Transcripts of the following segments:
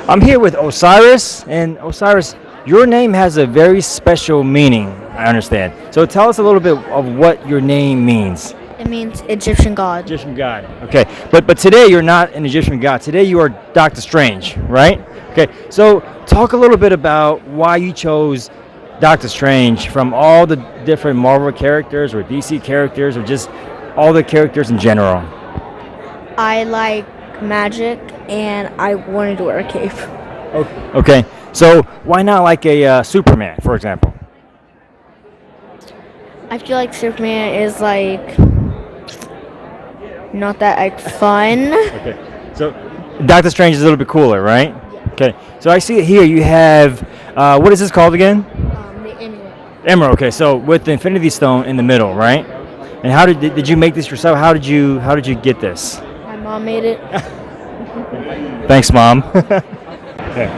I'm here with Osiris, and Osiris, your name has a very special meaning, I understand. So tell us a little bit of what your name means. It means Egyptian god. Egyptian god. Okay, but today you're not an Egyptian god. Today you are Doctor Strange, right? Okay, so talk a little bit about why you chose Doctor Strange from all the different Marvel characters or DC characters or just all the characters in general. I like magic and I wanted to wear a cape. Okay, so why not like a Superman, for example? I feel like Superman is like not that like fun. Okay, so Doctor Strange is a little bit cooler, right? Okay, so I see it here. You have what is this called again? The Emerald. Emerald. Okay, so with the Infinity Stone in the middle, right? And how did you make this yourself? How did you get this? My mom made it. Thanks, Mom. Okay.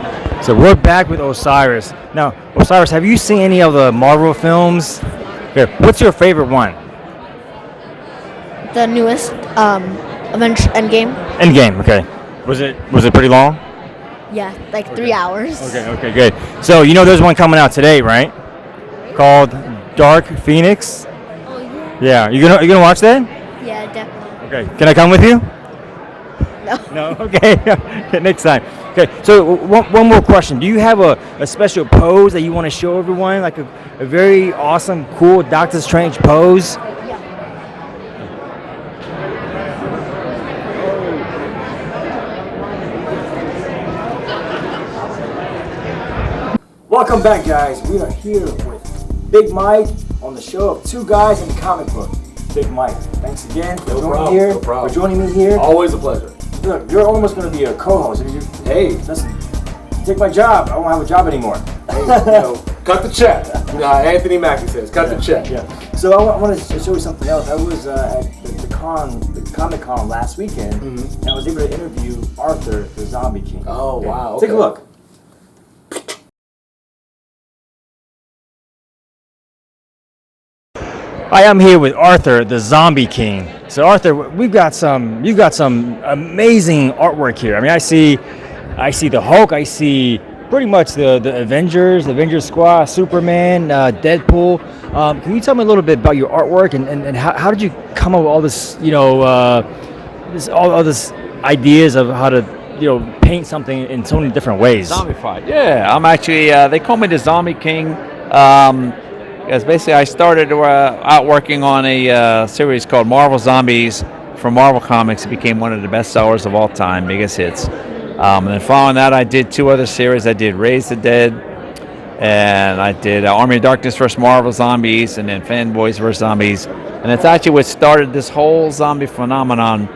So we're back with Osiris. Now, Osiris, have you seen any of the Marvel films? Okay, what's your favorite one? The newest Avengers Endgame. Endgame. Okay. Was it pretty long? Yeah, like 3 hours. Okay, good. So you know there's one coming out today, right? Called Dark Phoenix. Oh yeah. Yeah, you gonna watch that? Yeah, definitely. Okay. Can I come with you? No. No. Okay. Okay, next time. Okay. So one more question. Do you have a special pose that you want to show everyone, like a very awesome, cool Doctor Strange pose? Welcome back, guys. We are here with Big Mike on the show of Two Guys in the Comic Book. Big Mike, thanks again for joining me here. Always a pleasure. Look, you're almost going to be a co-host. Hey, listen, take my job. I won't have a job anymore. Hey, cut the check. You know how Anthony Mackie says, cut the check. Yeah. So I want to show you something else. I was at the Comic Con last weekend, and I was able to interview Arthur, the Zombie King. Oh, wow. Take a look. Hi, I'm here with Arthur, the Zombie King. So Arthur, you've got some amazing artwork here. I mean, I see the Hulk, I see pretty much the Avengers Squad, Superman, Deadpool. Can you tell me a little bit about your artwork and how did you come up with all this, all this ideas of how to, paint something in so many different ways? Zombified. Yeah, I'm actually, they call me the Zombie King. Because basically I started out working on a series called Marvel Zombies from Marvel Comics. It became one of the best sellers of all time, biggest hits. And then following that, I did two other series. I did Raise the Dead, and I did Army of Darkness vs. Marvel Zombies, and then Fanboys vs. Zombies. And it's actually what started this whole zombie phenomenon,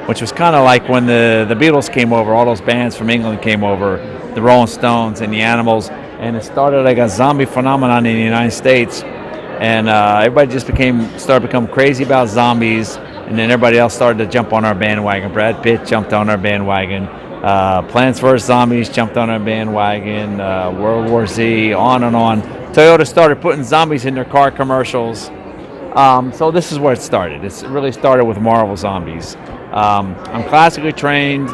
which was kind of like when the Beatles came over, all those bands from England came over, the Rolling Stones and the Animals. And it started like a zombie phenomenon in the United States, and everybody just started to become crazy about zombies, and then everybody else started to jump on our bandwagon. Brad Pitt jumped on our bandwagon, Plants vs. Zombies jumped on our bandwagon, World War Z, on and on. Toyota started putting zombies in their car commercials. So this is where it started. It really started with Marvel Zombies. I'm classically trained.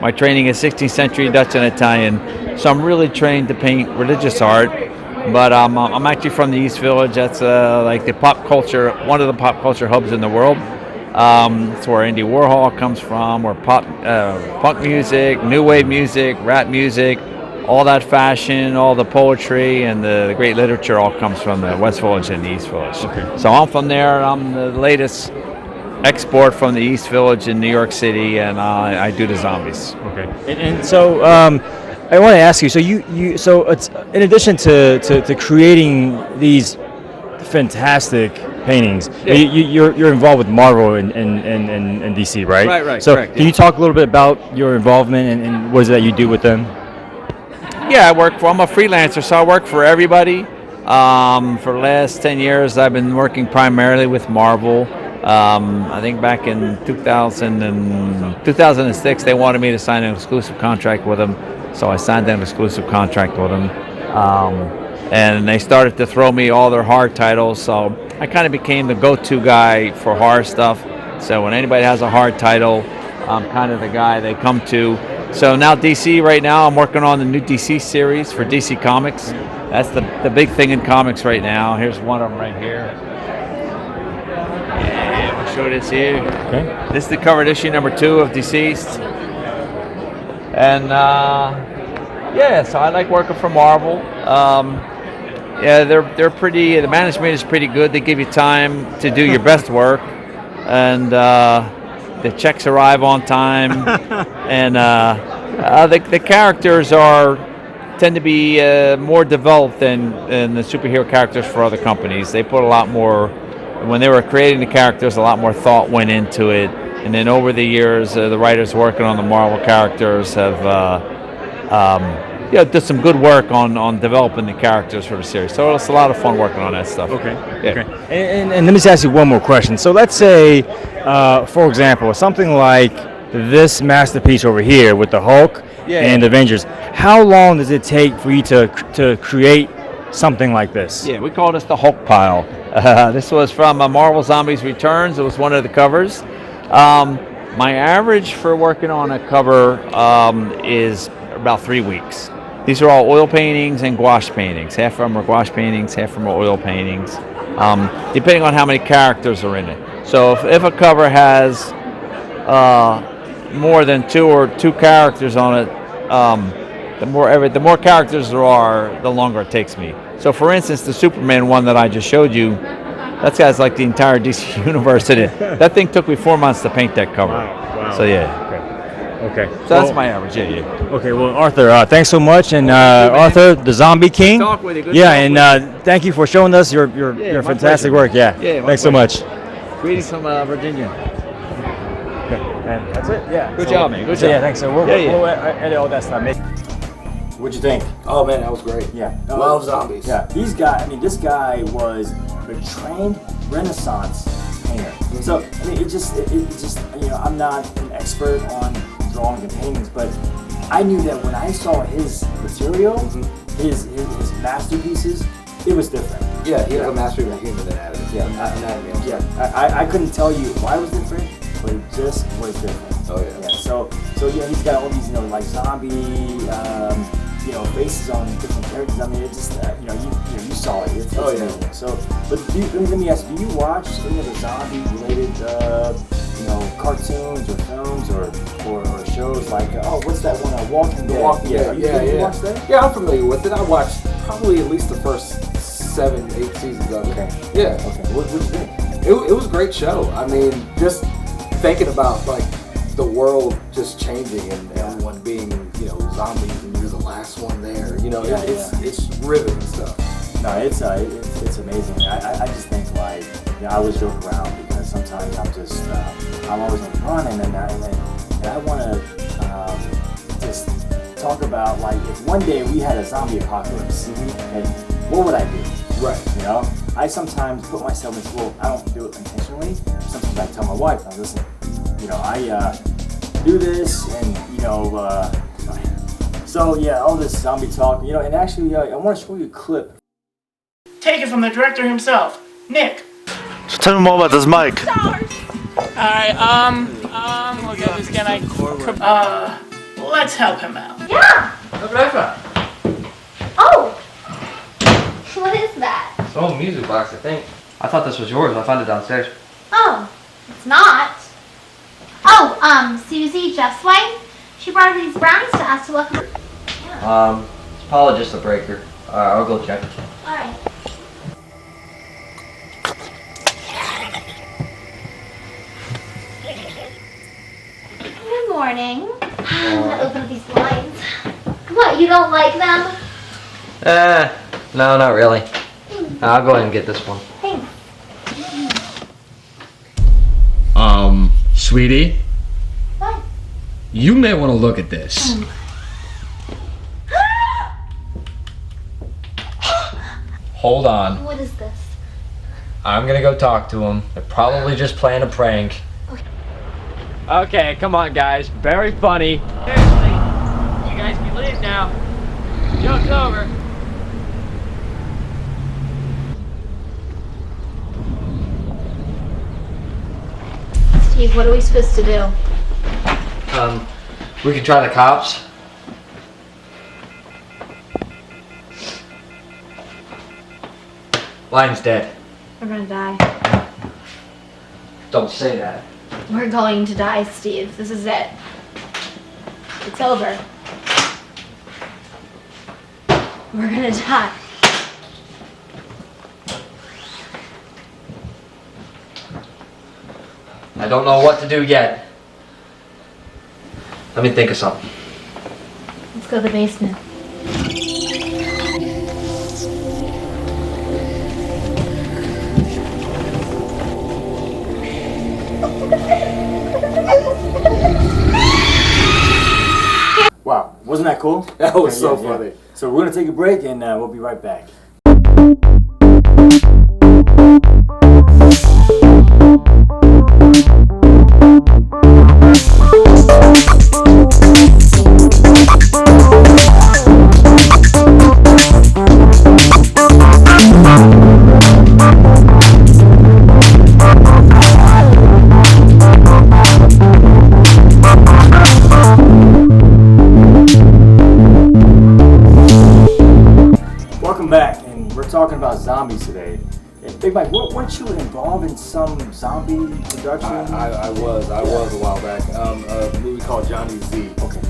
My training is 16th century Dutch and Italian, so I'm really trained to paint religious art. But I'm actually from the East Village. That's like the pop culture, one of the pop culture hubs in the world. It's where Andy Warhol comes from, where punk music, new wave music, rap music, all that fashion, all the poetry, and the great literature all comes from the West Village and the East Village. Okay. So I'm from there. I'm the latest export from the East Village in New York City, and I do the zombies. Okay. And so I want to ask you. So so it's in addition to creating these fantastic paintings, Yeah. you're involved with Marvel and DC, right? Right, So correct, can you talk a little bit about your involvement and what is it that you do with them? Yeah, I'm a freelancer, so I work for everybody. For the last 10 years, I've been working primarily with Marvel. I think back in 2006, they wanted me to sign an exclusive contract with them, so I signed an exclusive contract with them. And they started to throw me all their horror titles, so I kind of became the go-to guy for horror stuff. So when anybody has a horror title, I'm kind of the guy they come to. So now DC right now, I'm working on the new DC series for DC Comics. That's the big thing in comics right now. Here's one of them right here. Yeah, we'll show this here. Okay. This is the cover issue number 2 of Deceased. And yeah, so I like working for Marvel. Yeah, they're pretty. The management is pretty good. They give you time to do your best work, and the checks arrive on time, and the characters tend to be more developed than the superhero characters for other companies. They put a lot more, when they were creating the characters, a lot more thought went into it. And then over the years, the writers working on the Marvel characters have did some good work on developing the characters for the series. So it's a lot of fun working on that stuff. Okay. Yeah. Okay. And let me just ask you one more question. So let's say, for example, something like this masterpiece over here with the Hulk and the Avengers. How long does it take for you to create something like this? Yeah, we call this the Hulk pile. This was from Marvel Zombies Returns. It was one of the covers. My average for working on a cover is about 3 weeks. These are all oil paintings and gouache paintings. Half of them are gouache paintings, half of them are oil paintings, depending on how many characters are in it. So if a cover has more than two characters on it, the more characters there are, the longer it takes me. So for instance, the Superman one that I just showed you, that guy's like the entire DC universe in it. That thing took me 4 months to paint that cover. Wow. So yeah. Okay. So that's my average. Yeah. Okay. Well, Arthur, thanks so much, and Arthur, the Zombie King. Good talk with you. Good Yeah, talk and with you. thank you for showing us your my fantastic pleasure. work. Yeah. Yeah, my Thanks so much. Greetings from Virginia. And that's it. Yeah. Good job, man. Good So, job. yeah. Thanks. So we'll edit all that stuff. What'd you think? Oh man, that was great. Yeah. Love zombies. Yeah. This guy was a trained Renaissance painter. So I mean, it just I'm not an expert on drawing and paintings, but I knew that when I saw his material, his masterpieces, it was different. Yeah, he has a mastery of human anatomy. I couldn't tell you why it was different, but it just was different. Oh yeah. So he's got all these like zombie faces on different characters. I mean, it just you saw it. It's amazing. So, but let me ask, do you watch any of the zombie related cartoons or films or shows like what's that one? Walking Dead. Walking Dead. You watch that? Yeah, I'm familiar with it. I watched probably at least the first 7-8 seasons of it. Okay. Yeah. Okay. What'd you think? It was a great show. I mean, just thinking about like the world just changing and everyone being zombies and you're the last one there. It's riveting stuff. No, it's amazing. I just think I always joke around because sometimes I'm always on the run and I want to just talk about if one day we had a zombie apocalypse, and what would I do? Right. I sometimes put myself in school. I don't do it intentionally. Sometimes I tell my wife, listen, I do this and so yeah, all this zombie talk, and actually I want to show you a clip. Take it from the director himself, Nick. So tell me more about this mic. Alright, we'll get this again. Let's help him out. Yeah! Oh! What is that? It's an old music box, I think. I thought this was yours. I found it downstairs. Oh, it's not. Oh, Susie, Jeff's wife, she brought these brownies to us to welcome. Yeah. It's probably just a breaker. I'll go check. Alright. Good morning. I'm gonna open up these blinds. Come What, you don't like them? No, not really. I'll go ahead and get this one. Thanks. Sweetie, What? you may want to look at this. Hold on. What is this? I'm gonna go talk to him. They're probably just playing a prank. Okay, come on, guys. Very funny. Seriously, you guys can leave now. Joke's over. Steve, what are we supposed to do? We can try the cops. Lion's dead. We're gonna die. Don't say that. We're going to die, Steve. This is it. It's over. We're gonna die. I don't know what to do yet. Let me think of something. Let's go to the basement. Wow, wasn't that cool? That was so Yeah, yeah. funny. So we're gonna take a break and we'll be right back. Welcome back, and we're talking about zombies today. And Big Mike, weren't you involved in some zombie production? I was a while back. A movie called Johnny Z. Okay.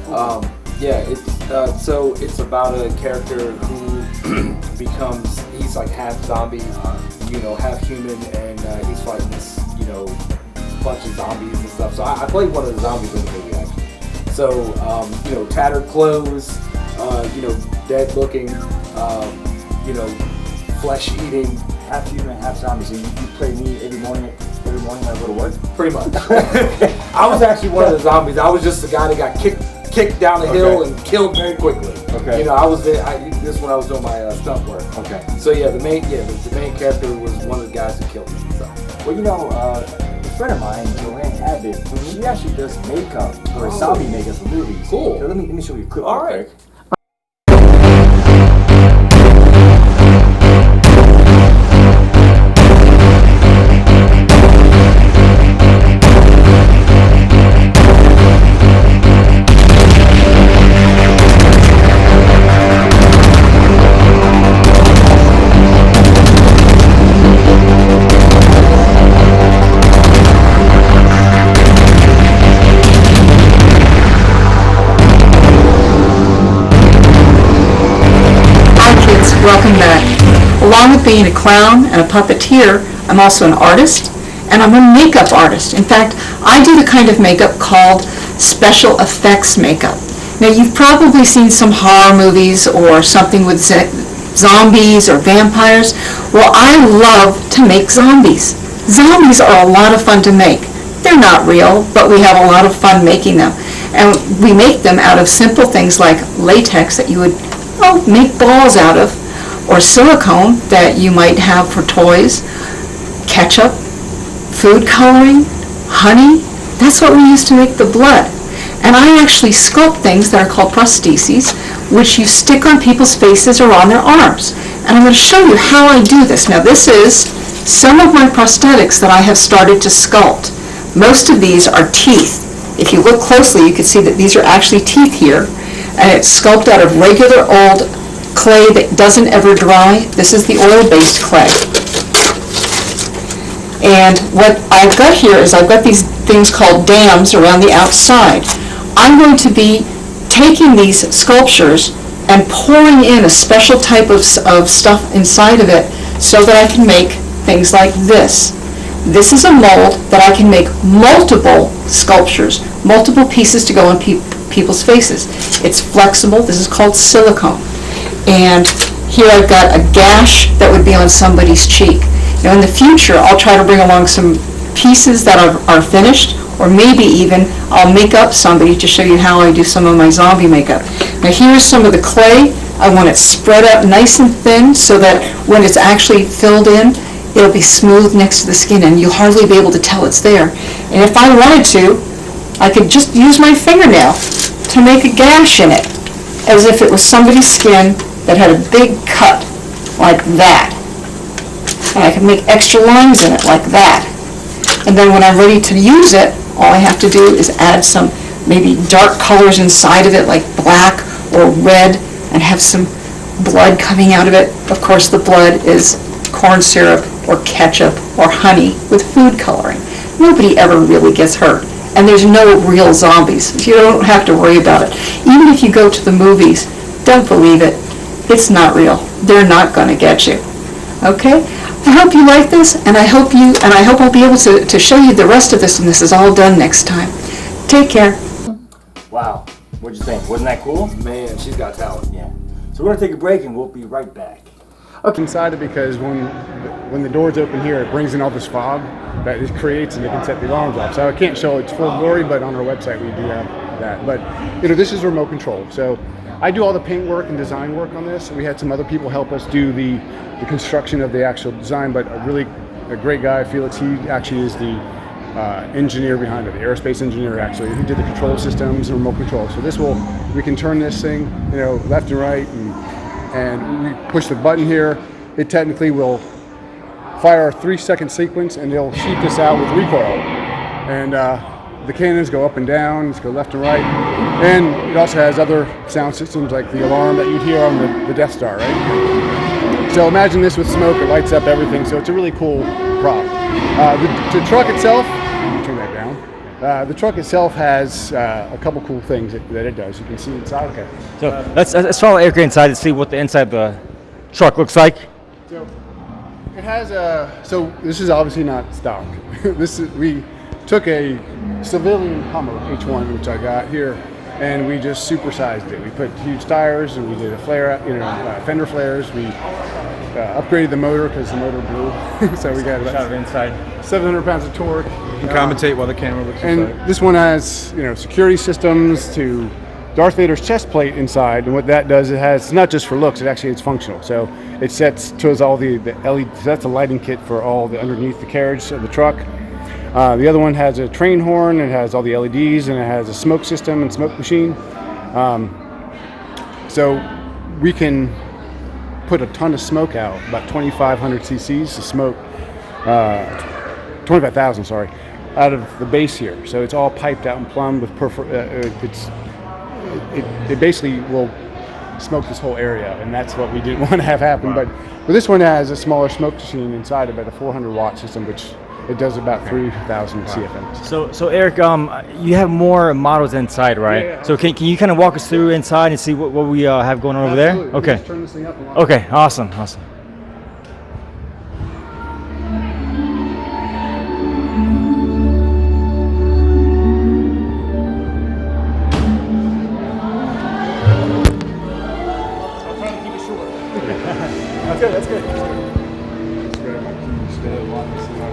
Yeah, it's about a character who becomes, he's like half zombie, half human, and he's fighting this, bunch of zombies and stuff. So I played one of the zombies in the movie actually. So tattered clothes, dead looking, flesh eating. Half human, half zombie. So you play me every morning when I go to work? Pretty much. I was actually one of the zombies. I was just the guy that got kicked down the hill and killed very quickly. Okay. I was there. This is when I was doing my stunt work. Okay. So yeah, the main character was one of the guys who killed me. So. Well, a friend of mine, Joanne Abbott, she actually does makeup for zombie makeup for movies. Cool. So let me show you a clip. All real right. quick. Welcome back. Along with being a clown and a puppeteer, I'm also an artist, and I'm a makeup artist. In fact, I do the kind of makeup called special effects makeup. Now, you've probably seen some horror movies or something with zombies or vampires. Well, I love to make zombies. Zombies are a lot of fun to make. They're not real, but we have a lot of fun making them. And we make them out of simple things like latex that you would make balls out of, or silicone that you might have for toys, ketchup, food coloring, honey. That's what we use to make the blood. And I actually sculpt things that are called prostheses, which you stick on people's faces or on their arms. And I'm going to show you how I do this. Now, this is some of my prosthetics that I have started to sculpt. Most of these are teeth. If you look closely, you can see that these are actually teeth here. And it's sculpted out of regular old clay that doesn't ever dry. This is the oil-based clay. And what I've got here is I've got these things called dams around the outside. I'm going to be taking these sculptures and pouring in a special type of stuff inside of it so that I can make things like this. This is a mold that I can make multiple sculptures, multiple pieces to go on people's faces. It's flexible. This is called silicone. And here I've got a gash that would be on somebody's cheek. Now in the future, I'll try to bring along some pieces that are finished, or maybe even I'll make up somebody to show you how I do some of my zombie makeup. Now here's some of the clay. I want it spread out nice and thin so that when it's actually filled in, it'll be smooth next to the skin and you'll hardly be able to tell it's there. And if I wanted to, I could just use my fingernail to make a gash in it, as if it was somebody's skin that had a big cut like that. And I can make extra lines in it like that. And then when I'm ready to use it, all I have to do is add some maybe dark colors inside of it, like black or red, and have some blood coming out of it. Of course, the blood is corn syrup or ketchup or honey with food coloring. Nobody ever really gets hurt. And there's no real zombies. You don't have to worry about it. Even if you go to the movies, don't believe it. It's not real. They're not going to get you. Okay? I hope you like this, and I hope I'll be able to show you the rest of this when this is all done next time. Take care. Wow. What'd you think? Wasn't that cool? Man, she's got talent. Yeah. So we're gonna take a break and we'll be right back. Okay. Inside it because when the doors open here, it brings in all this fog that it creates, and it can set the alarms off. So I can't show its full glory, but on our website we do have that. But this is remote control. So I do all the paint work and design work on this. We had some other people help us do the construction of the actual design, but a great guy, Felix, he actually is the engineer behind it, the aerospace engineer actually, who did the control systems and remote control. So we can turn this thing, left and right, and we push the button here. It technically will fire a 3-second sequence, and it'll shoot this out with recoil. And the cannons go up and down, go left and right, and it also has other sound systems like the alarm that you'd hear on the Death Star, right? So imagine this with smoke, it lights up everything, so it's a really cool prop. The truck itself, turn that down. The truck itself has a couple cool things that it does. You can see inside. Okay. So let's follow Eric inside to see what the inside of the truck looks like. So it has so this is obviously not stock. We took a civilian Hummer H1, which I got here, and we just supersized it. We put huge tires, and we did a flare, fender flares. We upgraded the motor because the motor blew, so we got about inside 700 pounds of torque. You can commentate while the camera looks and inside. This one has security systems to Darth Vader's chest plate inside, and what that does, it's not just for looks, it's functional. So it shows all the LED, that's a lighting kit for all the underneath the carriage of the truck. The other one has a train horn, it has all the LEDs, and it has a smoke system and smoke machine. So we can put a ton of smoke out, about 2,500 cc's of smoke, 25,000, sorry, out of the base here. So it's all piped out and plumbed with it basically will smoke this whole area, and that's what we didn't want to have happen. Wow. But this one has a smaller smoke machine inside of it, a 400-watt system, which it does about 3,000 CFMs. So Eric, you have more models inside, right? Yeah. So can you kind of walk us through inside and see what we have going on Absolutely. over there? Okay. Just turn this thing up and lock Okay. Awesome. That's good. That's good. Just lock this thing up.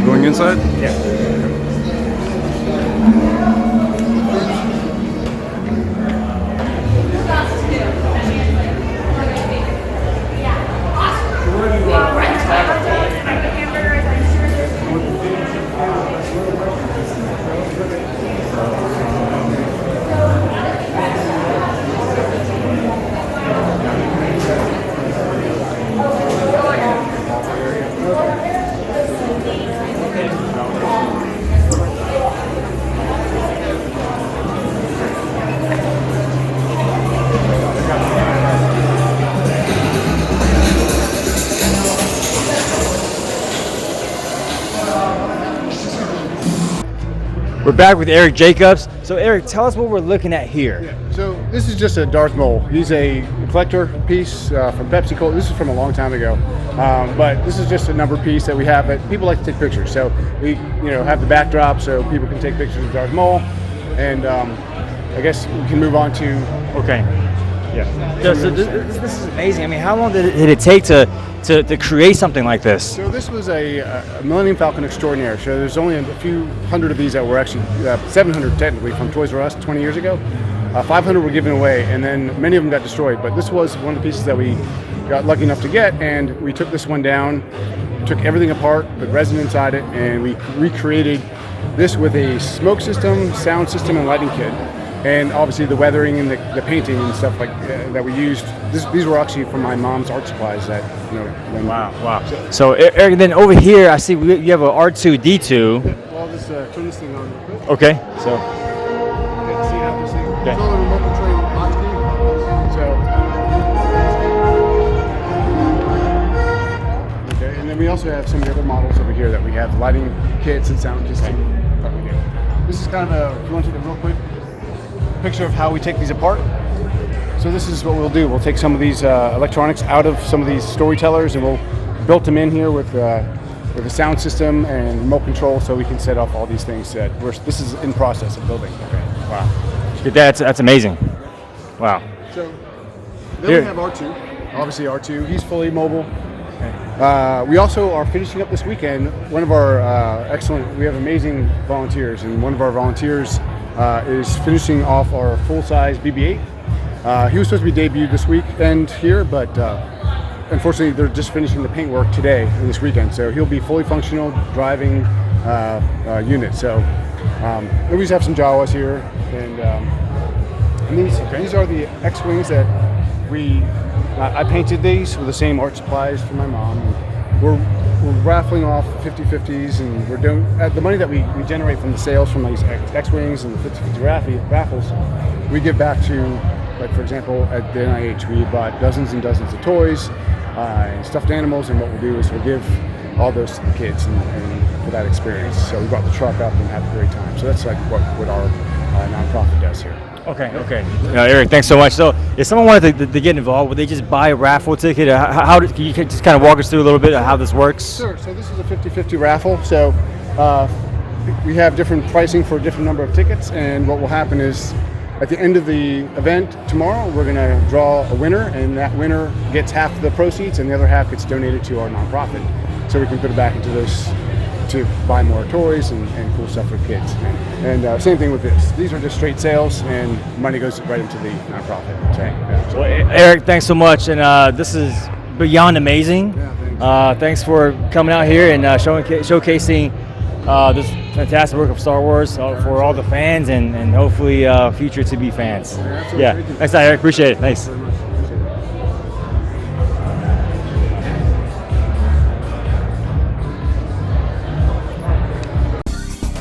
Going inside? Yeah. We're back with Eric Jacobs. So Eric, tell us what we're looking at here. Yeah. So This is just a Darth Maul. He's a collector piece from Pepsi Cola. This is from a long time ago, but this is just a number piece that we have. But people like to take pictures, so we have the backdrop so people can take pictures of Darth Maul. And I guess we can move on to. Okay. Yeah. So this is amazing. I mean, how long did it take to create something like this? So this was a Millennium Falcon Extraordinaire. So there's only a few hundred of these that were actually 700 technically from Toys R Us 20 years ago. 500 were given away, and then many of them got destroyed. But this was one of the pieces that we got lucky enough to get, and we took this one down, took everything apart, put resin inside it, and we recreated this with a smoke system, sound system, and lighting kit. And obviously the weathering and the painting and stuff like that we used. These were actually from my mom's art supplies. That Wow. So Eric, then over here I see you have a R2-D2. Well, let's turn this thing on real quick. Okay. So. See how this thing. Okay. It's all a remote control hotkey. So. Okay, and then we also have some of the other models over here that we have lighting kits and sound system. That we do. This is kind of if you want to take a real quick picture of how we take these apart. So this is what we'll do. We'll take some of these electronics out of some of these storytellers, and we'll build them in here with a sound system and remote control, so we can set off all these things. This is in process of building. Okay. Wow. That's amazing. Wow. So then we have R2. Obviously R2. He's fully mobile. We also are finishing up this weekend. One of our we have amazing volunteers, and one of our volunteers is finishing off our full-size BB-8. He was supposed to be debuted this weekend here, but unfortunately they're just finishing the paint work today and this weekend, so he'll be fully functional driving unit. So we just have some Jawas here, and these are the X-Wings that I painted these with the same art supplies from my mom. And we're raffling off 50/50s, and we're doing the money that we generate from the sales from these X-Wings and the 50/50 raffles. We give back to, like for example, at the NIH, we bought dozens and dozens of toys and stuffed animals, and what we'll do is we'll give all those to the kids and for that experience. So we brought the truck up and had a great time. So that's like what our nonprofit does here. Okay. Eric, thanks so much. So if someone wanted to get involved, would they just buy a raffle ticket? Can you just kind of walk us through a little bit of how this works? Sure. So this is a 50/50 raffle. So we have different pricing for a different number of tickets, and what will happen is at the end of the event tomorrow, we're going to draw a winner, and that winner gets half of the proceeds, and the other half gets donated to our nonprofit, so we can put it back into those to buy more toys and cool stuff for kids. And same thing with this. These are just straight sales, and money goes right into the nonprofit. So, yeah. Well, Eric, thanks so much, and this is beyond amazing. Yeah, thanks for coming out here and showcasing this fantastic work of Star Wars for all the fans and hopefully future to be fans. Yeah, thanks, Eric. Appreciate it. Thanks.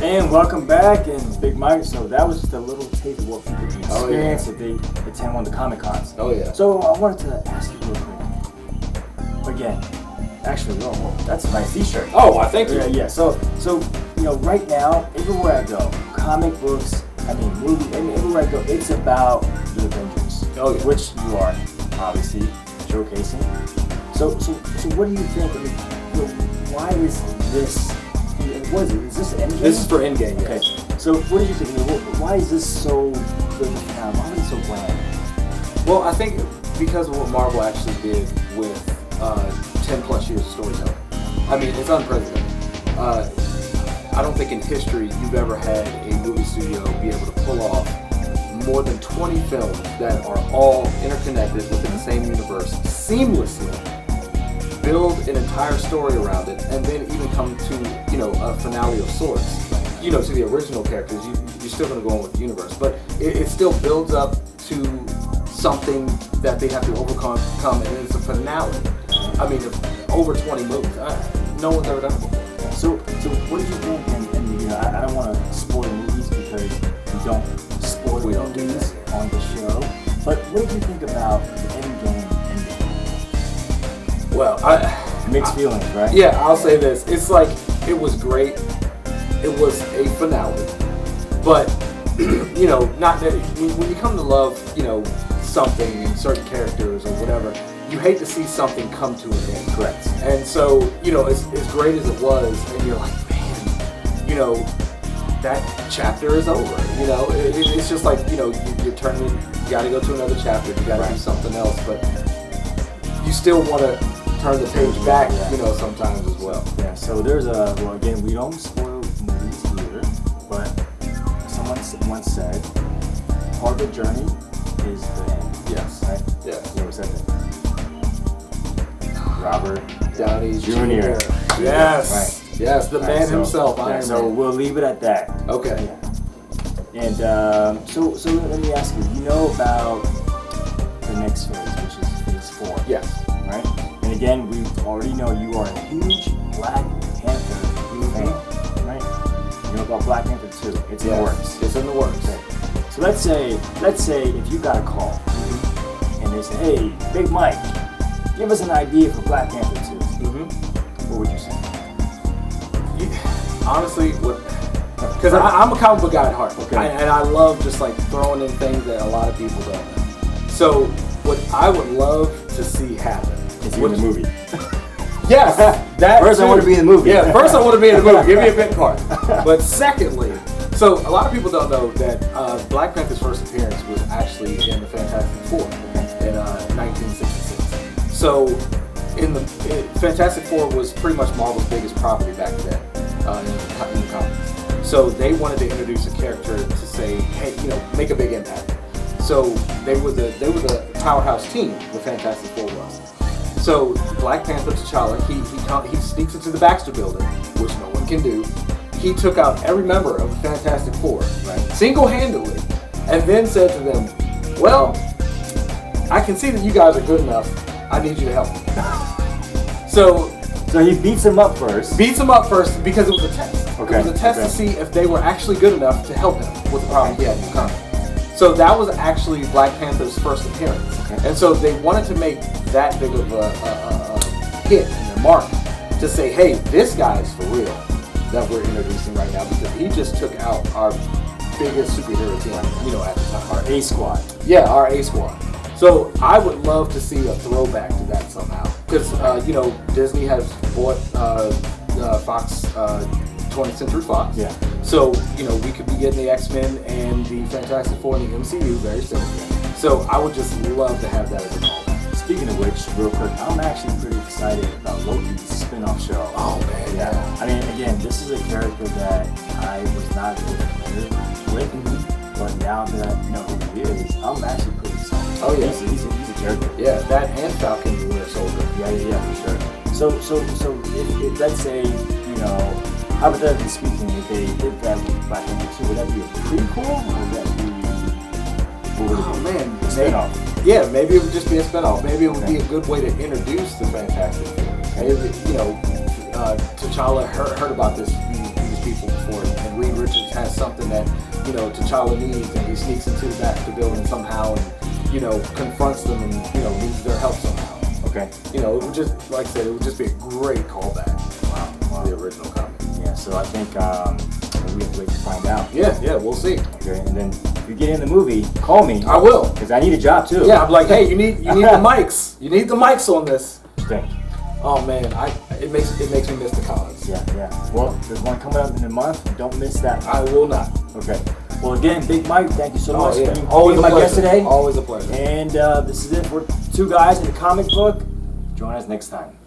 And welcome back, and Big Mike. So that was just a little taste of what people can experience if they attend one of the Comic Cons. Oh yeah. So I wanted to ask you real quick. Again, actually, that's a nice T-shirt. Oh, I thank you. Yeah. So right now, everywhere I go, comic books, movies, everywhere I go, it's about the Avengers. Oh yeah. Which you are obviously showcasing. So what do you think? Why is this? What is it? Is this Endgame? This is for Endgame. Okay. So what do you think? Why is this so good? Why is it so bland? Well, I think because of what Marvel actually did with 10 plus years of storytelling. I mean, it's unprecedented. I don't think in history you've ever had a movie studio be able to pull off more than 20 films that are all interconnected within the same universe seamlessly, build an entire story around it, and then even come to, a finale of sorts. To the original characters, you're still going to go on with the universe, but it still builds up to something that they have to overcome, and it's a finale. I mean, over 20 movies. No one's ever done it before. So what did you think? And I don't want to spoil movies because we don't spoil movies on the show. But what did you think about the Endgame? Well, mixed feelings, right? Yeah, I'll say this. It's like, it was great. It was a finale. But you know, not that when you come to love, you know, something and certain characters or whatever, you hate to see something come to an end. Correct. And so, you know, as great as it was, and you're like, man, you know, that chapter is over. You know, it's just like, you know, you're turning, you got to go to another chapter, you got to do something else, but you still want to turn the page back, you know, sometimes as well. Yeah, so there's well, again, we don't spoil movies here, but someone once said, part of the journey is the end. Yes. Right? Yes. Who said that? Robert Downey Jr. Yes. Right. Yes, the man so, himself, Iron so Man. we'll leave it at that. Okay. Yeah. And so let me ask you know about the next phase, which is phase 4. Yes. Right? And again, we already know you are a huge Black Panther fan, right? You know about Black Panther 2. It's in the works. It's in the works. Okay. So let's say if you got a call and they say, hey, Big Mike, give us an idea for Black Panther 2. What would you say? Honestly, because I'm a comic book guy at heart, Okay. and I love just like throwing in things that a lot of people don't know. So what I would love to see happen is you in the movie. Yes, that First, too. I want to be in the movie. Yeah, first I want to be in the movie. Give me a bit card. But secondly, so a lot of people don't know that Black Panther's first appearance was actually in the Fantastic Four in 1966. So Fantastic Four was pretty much Marvel's biggest property back then in the comics. So they wanted to introduce a character to say, hey, you know, make a big impact. So they were the powerhouse team. The Fantastic Four was. So Black Panther T'Challa, he sneaks into the Baxter Building, which no one can do. He took out every member of the Fantastic Four, right, single-handedly, and then said to them, well, I can see that you guys are good enough. I need you to help me. So he beats him up first. Beats him up first because it was a test. Okay. It was a test to see if they were actually good enough to help him with the problem he had in the comic. So that was actually Black Panther's first appearance. Okay. And so they wanted to make that big of a hit in the market to say, hey, this guy's for real that we're introducing right now, because he just took out our biggest superhero team, you know, at the time. Our A squad. Yeah, our A squad. So I would love to see a throwback to that somehow, because you know, Disney has bought Fox, 20th Century Fox. Yeah. So you know, we could be getting the X-Men and the Fantastic Four in the MCU very soon. So I would just love to have that as a callback. Speaking of which, real quick, I'm actually pretty excited about Loki's spin-off show. Oh man, yeah. I mean, again, this is a character that I was not familiar with, but now that I know who he is, I'm actually pretty excited. Oh yeah, he's a character. Yeah, that and Falcon the Winter Soldier. Yeah, for sure. So if let's say, you know, hypothetically speaking, if they did that with Black Panther 2, would that be a prequel or would that be? Oh man, a spin-off? Yeah, maybe it would just be a spin-off. Maybe it would be a good way to introduce the Fantastic Four. Maybe, you know, T'Challa heard about these people before, and Reed Richards has something that, you know, T'Challa needs, and he sneaks into the Baxter Building somehow, and, you know, confronts them, and, you know, needs their help somehow. Okay. You know, it would just, like I said, it would just be a great callback to the original comic. Yeah, so I think we have to wait to find out. Yeah, we'll see. Okay, and then if you get in the movie, call me. I will, because I need a job too. Yeah, I'm like, hey, you need the mics. You need the mics on this. Thank you. Oh man, it makes me miss the comics. Yeah. Well, there's one coming up in a month. Don't miss that. I will not. Okay. Well, again, Big Mike, thank you so much for being Always my guest today. Always a pleasure. And this is it for Two Guys in the Comic Book. Join us next time.